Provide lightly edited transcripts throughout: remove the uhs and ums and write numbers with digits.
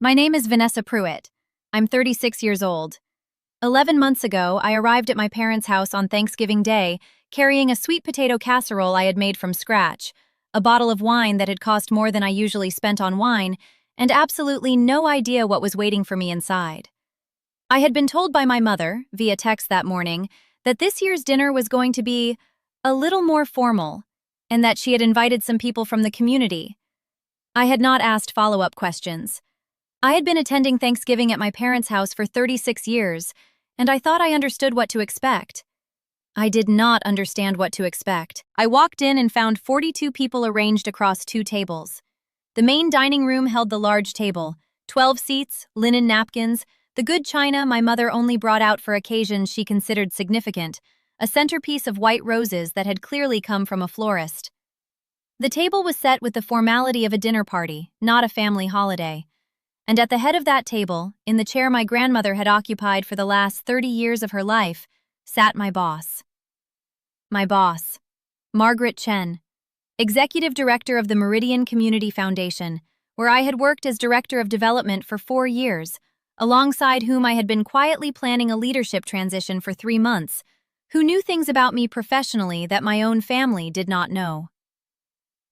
My name is Vanessa Pruitt. I'm 36 years old. 11 months ago, I arrived at my parents' house on Thanksgiving Day, carrying a sweet potato casserole I had made from scratch, a bottle of wine that had cost more than I usually spent on wine, and absolutely no idea what was waiting for me inside. I had been told by my mother, via text that morning, that this year's dinner was going to be a little more formal, and that she had invited some people from the community. I had not asked follow-up questions. I had been attending Thanksgiving at my parents' house for 36 years, and I thought I understood what to expect. I did not understand what to expect. I walked in and found 42 people arranged across 2 tables. The main dining room held the large table, 12 seats, linen napkins, the good china my mother only brought out for occasions she considered significant, a centerpiece of white roses that had clearly come from a florist. The table was set with the formality of a dinner party, not a family holiday. And at the head of that table, in the chair my grandmother had occupied for the last 30 years of her life, sat my boss. My boss, Margaret Chen, Executive Director of the Meridian Community Foundation, where I had worked as Director of Development for 4 years, alongside whom I had been quietly planning a leadership transition for 3 months, who knew things about me professionally that my own family did not know.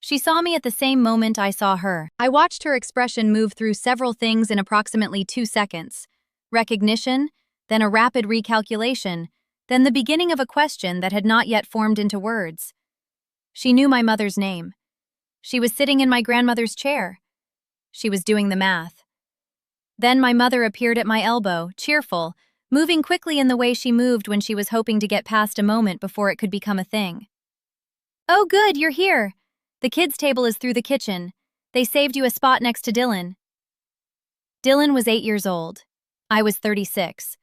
She saw me at the same moment I saw her. I watched her expression move through several things in approximately 2 seconds. Recognition, then a rapid recalculation, then the beginning of a question that had not yet formed into words. She knew my mother's name. She was sitting in my grandmother's chair. She was doing the math. Then my mother appeared at my elbow, cheerful, moving quickly in the way she moved when she was hoping to get past a moment before it could become a thing. "Oh good, you're here. The kids' table is through the kitchen. They saved you a spot next to Dylan." Dylan was 8 years old. I was 36.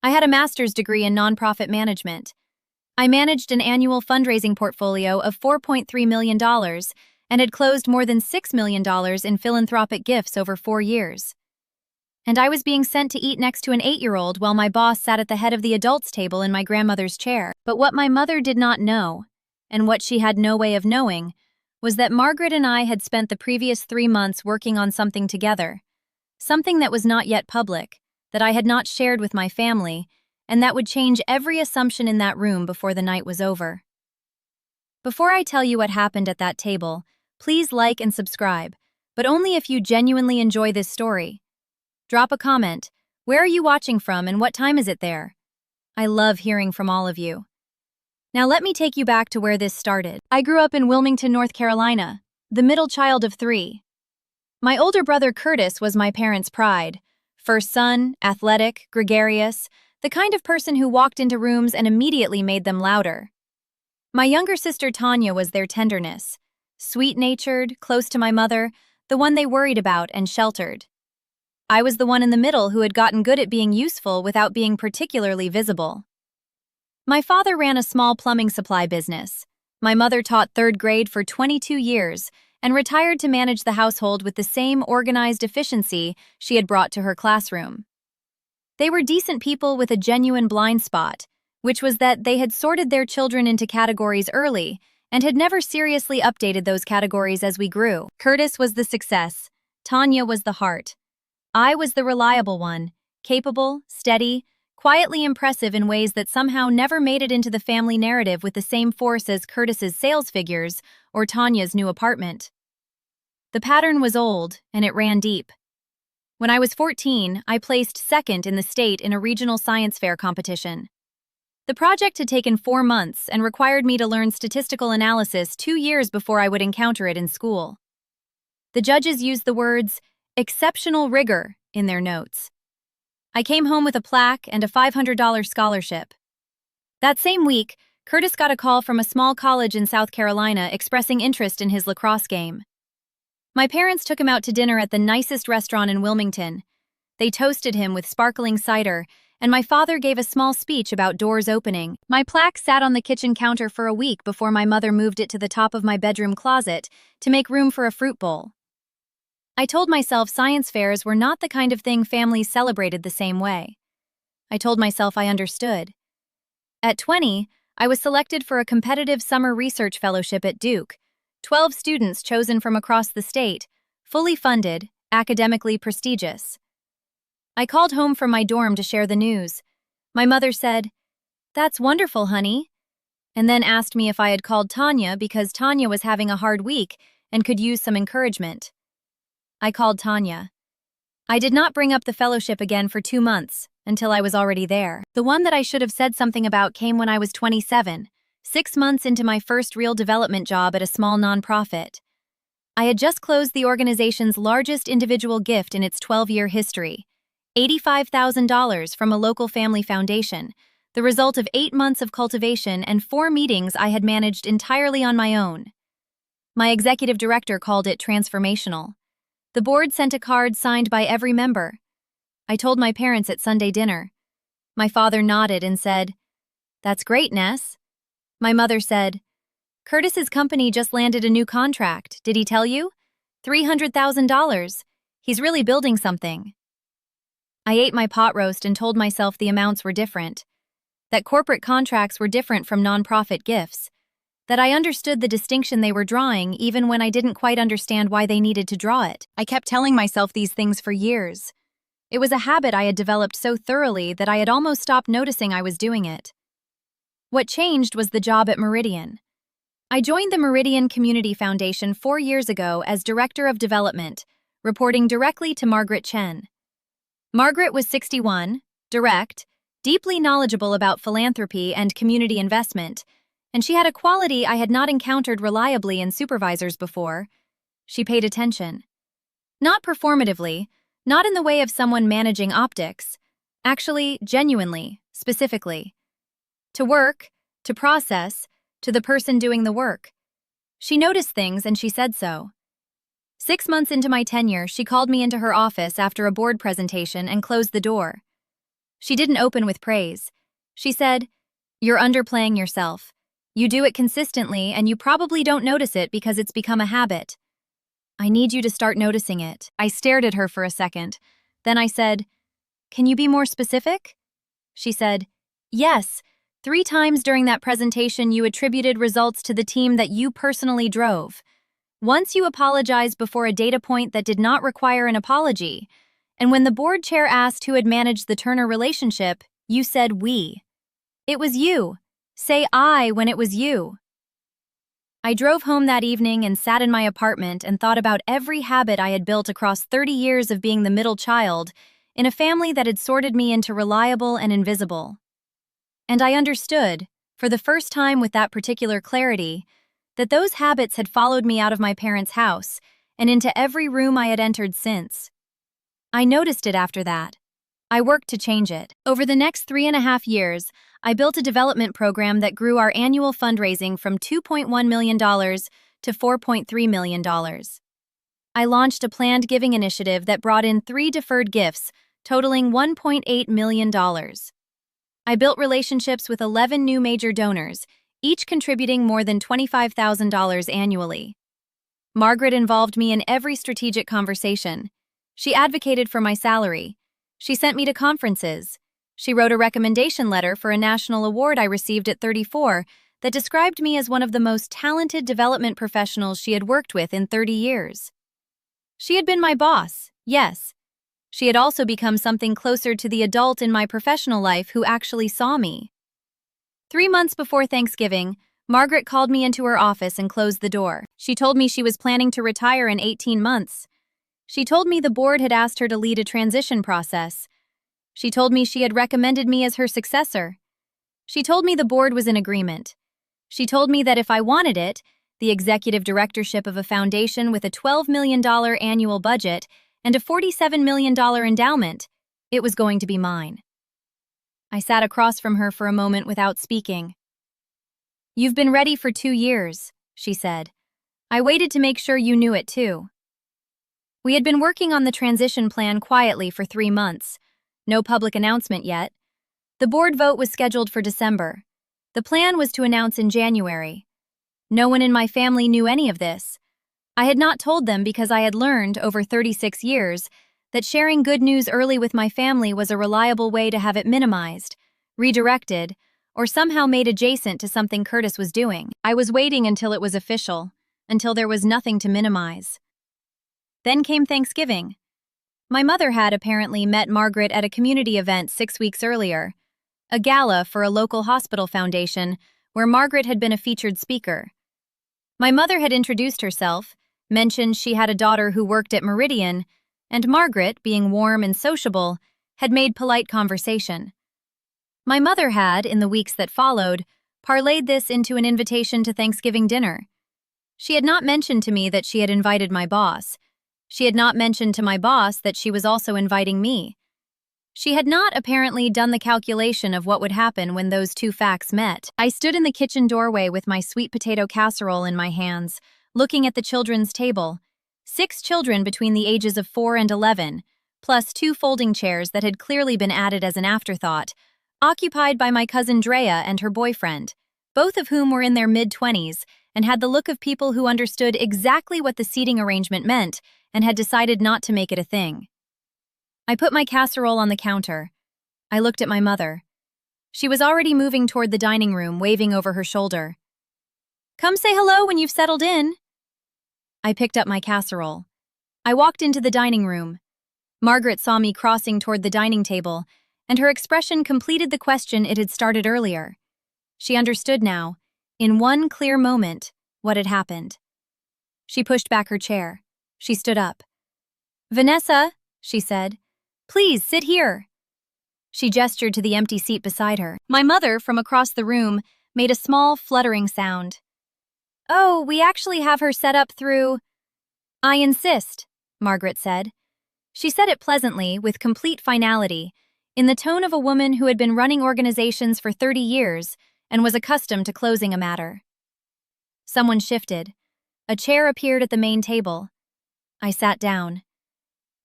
I had a master's degree in nonprofit management. I managed an annual fundraising portfolio of $4.3 million and had closed more than $6 million in philanthropic gifts over 4 years. And I was being sent to eat next to an 8-year-old while my boss sat at the head of the adults' table in my grandmother's chair. But what my mother did not know, and what she had no way of knowing, was that Margaret and I had spent the previous 3 months working on something together, something that was not yet public, that I had not shared with my family, and that would change every assumption in that room before the night was over. Before I tell you what happened at that table, please like and subscribe, but only if you genuinely enjoy this story. Drop a comment. Where are you watching from and what time is it there? I love hearing from all of you. Now let me take you back to where this started. I grew up in Wilmington, North Carolina, the middle child of 3. My older brother Curtis was my parents' pride. First son, athletic, gregarious, the kind of person who walked into rooms and immediately made them louder. My younger sister Tanya was their tenderness. Sweet-natured, close to my mother, the one they worried about and sheltered. I was the one in the middle who had gotten good at being useful without being particularly visible. My father ran a small plumbing supply business. My mother taught 3rd grade for 22 years and retired to manage the household with the same organized efficiency she had brought to her classroom. They were decent people with a genuine blind spot, which was that they had sorted their children into categories early and had never seriously updated those categories as we grew. Curtis was the success. Tanya was the heart. I was the reliable one, capable, steady, quietly impressive in ways that somehow never made it into the family narrative with the same force as Curtis's sales figures or Tanya's new apartment. The pattern was old, and it ran deep. When I was 14, I placed 2nd in the state in a regional science fair competition. The project had taken 4 months and required me to learn statistical analysis 2 years before I would encounter it in school. The judges used the words, "exceptional rigor," in their notes. I came home with a plaque and a $500 scholarship. That same week, Curtis got a call from a small college in South Carolina expressing interest in his lacrosse game. My parents took him out to dinner at the nicest restaurant in Wilmington. They toasted him with sparkling cider, and my father gave a small speech about doors opening. My plaque sat on the kitchen counter for a week before my mother moved it to the top of my bedroom closet to make room for a fruit bowl. I told myself science fairs were not the kind of thing families celebrated the same way. I told myself I understood. At 20, I was selected for a competitive summer research fellowship at Duke, 12 students chosen from across the state, fully funded, academically prestigious. I called home from my dorm to share the news. My mother said, "That's wonderful, honey," and then asked me if I had called Tanya because Tanya was having a hard week and could use some encouragement. I called Tanya. I did not bring up the fellowship again for 2 months, until I was already there. The one that I should have said something about came when I was 27, 6 months into my first real development job at a small nonprofit. I had just closed the organization's largest individual gift in its 12-year history, $85,000 from a local family foundation, the result of 8 months of cultivation and 4 meetings I had managed entirely on my own. My executive director called it transformational. The board sent a card signed by every member. I told my parents at Sunday dinner. My father nodded and said, "That's great, Ness." My mother said, "Curtis's company just landed a new contract. Did he tell you? $300,000. He's really building something." I ate my pot roast and told myself the amounts were different, that corporate contracts were different from nonprofit gifts, that I understood the distinction they were drawing even when I didn't quite understand why they needed to draw it. I kept telling myself these things for years. It was a habit I had developed so thoroughly that I had almost stopped noticing I was doing it. What changed was the job at Meridian. I joined the Meridian Community Foundation 4 years ago as Director of Development, reporting directly to Margaret Chen. Margaret was 61, direct, deeply knowledgeable about philanthropy and community investment, and she had a quality I had not encountered reliably in supervisors before. She paid attention. Not performatively, not in the way of someone managing optics, actually, genuinely, specifically. To work, to process, to the person doing the work. She noticed things and she said so. 6 months into my tenure, she called me into her office after a board presentation and closed the door. She didn't open with praise. She said, "You're underplaying yourself. You do it consistently and you probably don't notice it because it's become a habit. I need you to start noticing it." I stared at her for a second. Then I said, "Can you be more specific?" She said, "Yes. 3 times during that presentation you attributed results to the team that you personally drove. Once you apologized before a data point that did not require an apology. And when the board chair asked who had managed the Turner relationship, you said we. It was you. Say I when it was you." I drove home that evening and sat in my apartment and thought about every habit I had built across 30 years of being the middle child in a family that had sorted me into reliable and invisible. And I understood, for the first time with that particular clarity, that those habits had followed me out of my parents' house and into every room I had entered since. I noticed it after that. I worked to change it. Over the next 3.5 years, I built a development program that grew our annual fundraising from $2.1 million to $4.3 million. I launched a planned giving initiative that brought in 3 deferred gifts, totaling $1.8 million. I built relationships with 11 new major donors, each contributing more than $25,000 annually. Margaret involved me in every strategic conversation. She advocated for my salary. She sent me to conferences. She wrote a recommendation letter for a national award I received at 34 that described me as one of the most talented development professionals she had worked with in 30 years. She had been my boss, yes. She had also become something closer to the adult in my professional life who actually saw me. 3 months before Thanksgiving, Margaret called me into her office and closed the door. She told me she was planning to retire in 18 months. She told me the board had asked her to lead a transition process. She told me she had recommended me as her successor. She told me the board was in agreement. She told me that if I wanted it, the executive directorship of a foundation with a $12 million annual budget and a $47 million endowment, it was going to be mine. I sat across from her for a moment without speaking. "You've been ready for 2 years," she said. "I waited to make sure you knew it too." We had been working on the transition plan quietly for 3 months. No public announcement yet. The board vote was scheduled for December. The plan was to announce in January. No one in my family knew any of this. I had not told them because I had learned, over 36 years, that sharing good news early with my family was a reliable way to have it minimized, redirected, or somehow made adjacent to something Curtis was doing. I was waiting until it was official, until there was nothing to minimize. Then came Thanksgiving. My mother had apparently met Margaret at a community event 6 weeks earlier, a gala for a local hospital foundation where Margaret had been a featured speaker. My mother had introduced herself, mentioned she had a daughter who worked at Meridian, and Margaret, being warm and sociable, had made polite conversation. My mother had, in the weeks that followed, parlayed this into an invitation to Thanksgiving dinner. She had not mentioned to me that she had invited my boss. She had not mentioned to my boss that she was also inviting me. She had not apparently done the calculation of what would happen when those two facts met. I stood in the kitchen doorway with my sweet potato casserole in my hands, looking at the children's table. 6 children between the ages of 4 and 11, plus 2 folding chairs that had clearly been added as an afterthought, occupied by my cousin Drea and her boyfriend, both of whom were in their mid-20s and had the look of people who understood exactly what the seating arrangement meant and had decided not to make it a thing. I put my casserole on the counter. I looked at my mother. She was already moving toward the dining room, waving over her shoulder. "Come say hello when you've settled in." I picked up my casserole. I walked into the dining room. Margaret saw me crossing toward the dining table, and her expression completed the question it had started earlier. She understood now, in one clear moment, what had happened. She pushed back her chair. She stood up. "Vanessa," she said, "please sit here." She gestured to the empty seat beside her. My mother, from across the room, made a small, fluttering sound. "Oh, we actually have her set up through—" "I insist," Margaret said. She said it pleasantly, with complete finality, in the tone of a woman who had been running organizations for 30 years and was accustomed to closing a matter. Someone shifted. A chair appeared at the main table. I sat down.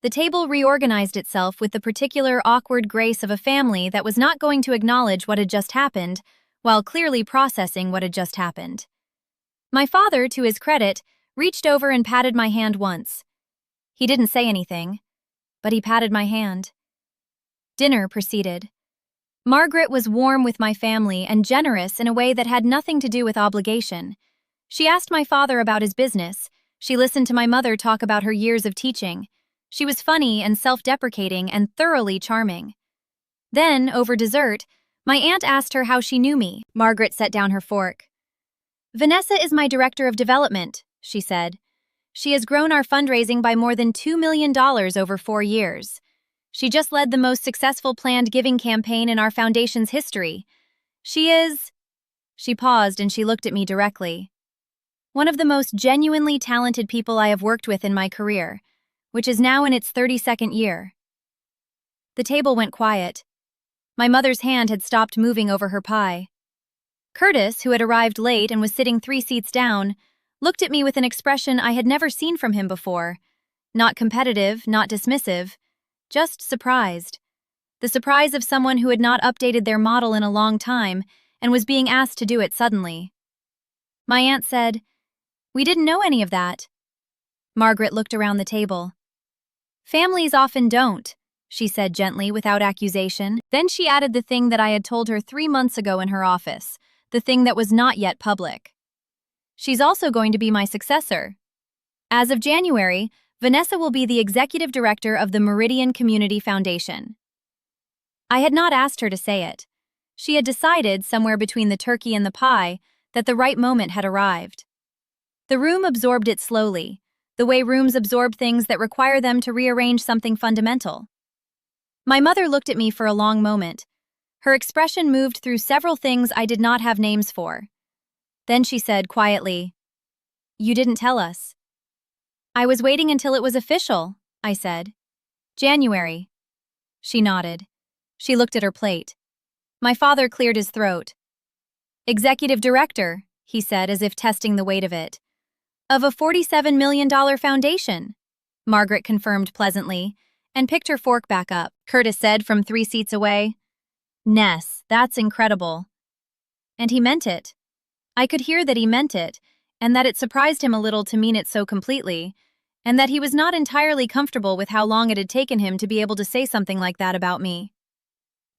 The table reorganized itself with the particular awkward grace of a family that was not going to acknowledge what had just happened, while clearly processing what had just happened. My father, to his credit, reached over and patted my hand once. He didn't say anything, but he patted my hand. Dinner proceeded. Margaret was warm with my family and generous in a way that had nothing to do with obligation. She asked my father about his business. She listened to my mother talk about her years of teaching. She was funny and self-deprecating and thoroughly charming. Then, over dessert, my aunt asked her how she knew me. Margaret set down her fork. "Vanessa is my director of development," she said. "She has grown our fundraising by more than $2 million over 4 years. She just led the most successful planned giving campaign in our foundation's history. She is—" She paused and she looked at me directly. "One of the most genuinely talented people I have worked with in my career, which is now in its 32nd year." The table went quiet. My mother's hand had stopped moving over her pie. Curtis, who had arrived late and was sitting 3 seats down, looked at me with an expression I had never seen from him before. Not competitive, not dismissive, just surprised. The surprise of someone who had not updated their model in a long time and was being asked to do it suddenly. My aunt said, "We didn't know any of that." Margaret looked around the table. "Families often don't," she said gently, without accusation. Then she added the thing that I had told her 3 months ago in her office, the thing that was not yet public. "She's also going to be my successor. As of January, Vanessa will be the executive director of the Meridian Community Foundation." I had not asked her to say it. She had decided, somewhere between the turkey and the pie, that the right moment had arrived. The room absorbed it slowly, the way rooms absorb things that require them to rearrange something fundamental. My mother looked at me for a long moment. Her expression moved through several things I did not have names for. Then she said quietly, "You didn't tell us." "I was waiting until it was official," I said. "January." She nodded. She looked at her plate. My father cleared his throat. "Executive director," he said, as if testing the weight of it. "Of a $47 million foundation," Margaret confirmed pleasantly, and picked her fork back up. Curtis said from 3 seats away, "Ness, that's incredible." And he meant it. I could hear that he meant it, and that it surprised him a little to mean it so completely, and that he was not entirely comfortable with how long it had taken him to be able to say something like that about me.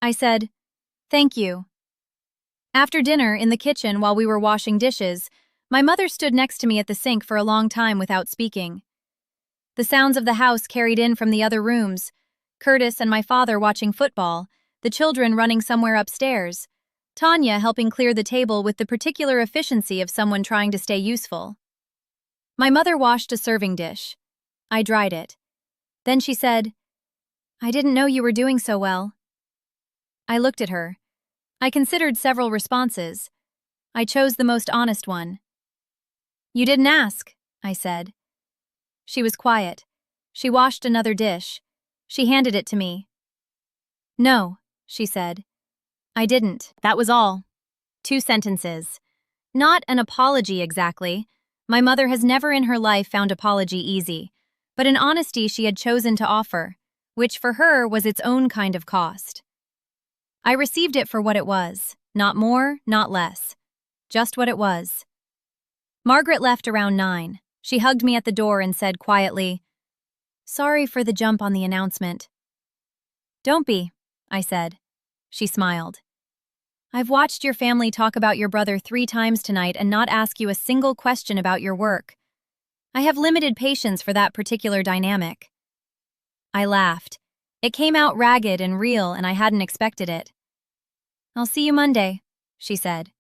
I said, "Thank you." After dinner, in the kitchen while we were washing dishes, my mother stood next to me at the sink for a long time without speaking. The sounds of the house carried in from the other rooms. Curtis and my father watching football, the children running somewhere upstairs, Tanya helping clear the table with the particular efficiency of someone trying to stay useful. My mother washed a serving dish. I dried it. Then she said, "I didn't know you were doing so well." I looked at her. I considered several responses. I chose the most honest one. "You didn't ask," I said. She was quiet. She washed another dish. She handed it to me. "No," she said. "I didn't." That was all. 2 sentences. Not an apology exactly. My mother has never in her life found apology easy, but an honesty she had chosen to offer, which for her was its own kind of cost. I received it for what it was, not more, not less. Just what it was. Margaret left around 9. She hugged me at the door and said quietly, "Sorry for the jump on the announcement." "Don't be," I said. She smiled. "I've watched your family talk about your brother 3 times tonight and not ask you a single question about your work. I have limited patience for that particular dynamic." I laughed. It came out ragged and real, and I hadn't expected it. "I'll see you Monday," she said.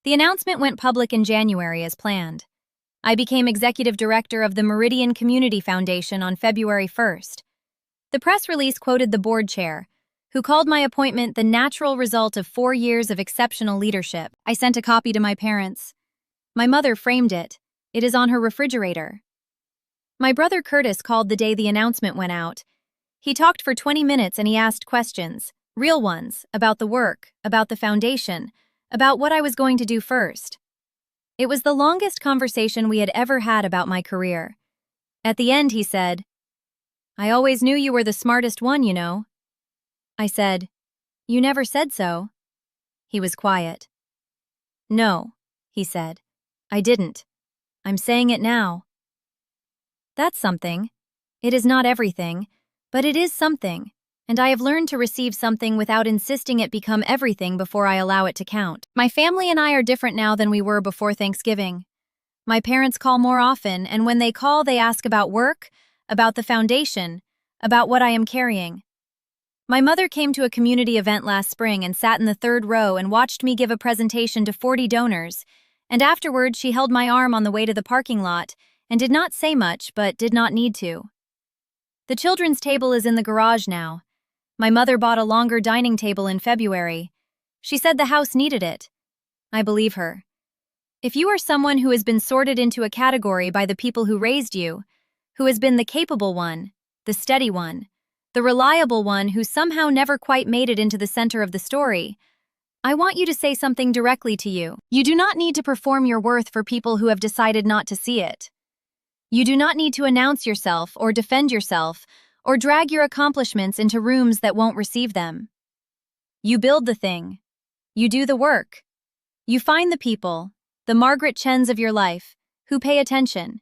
The announcement went public in January as planned. I became executive director of the Meridian Community Foundation on February 1st. The press release quoted the board chair, who called my appointment the natural result of 4 years of exceptional leadership. I sent a copy to my parents. My mother framed it. It is on her refrigerator. My brother Curtis called the day the announcement went out. He talked for 20 minutes and he asked questions, real ones, about the work, about the foundation, about what I was going to do first. It was the longest conversation we had ever had about my career. At the end, he said, "I always knew you were the smartest one, you know." I said, "You never said so." He was quiet. "No," he said, "I didn't. I'm saying it now." That's something. It is not everything, but it is something, and I have learned to receive something without insisting it become everything before I allow it to count. My family and I are different now than we were before Thanksgiving. My parents call more often, and when they call, they ask about work, about the foundation, about what I am carrying. My mother came to a community event last spring and sat in the 3rd row and watched me give a presentation to 40 donors, and afterward she held my arm on the way to the parking lot and did not say much but did not need to. The children's table is in the garage now. My mother bought a longer dining table in February. She said the house needed it. I believe her. If you are someone who has been sorted into a category by the people who raised you, who has been the capable one, the steady one, the reliable one who somehow never quite made it into the center of the story, I want you to say something directly to you. You do not need to perform your worth for people who have decided not to see it. You do not need to announce yourself or defend yourself or drag your accomplishments into rooms that won't receive them. You build the thing. You do the work. You find the people, the Margaret Chens of your life, who pay attention.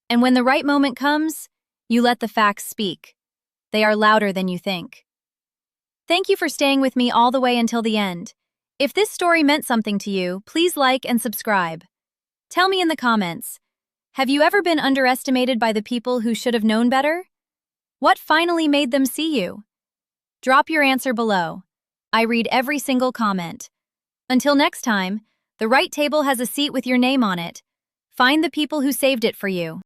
And when the right moment comes, you let the facts speak. They are louder than you think. Thank you for staying with me all the way until the end. If this story meant something to you, please like and subscribe. Tell me in the comments, have you ever been underestimated by the people who should have known better? What finally made them see you? Drop your answer below. I read every single comment. Until next time, the right table has a seat with your name on it. Find the people who saved it for you.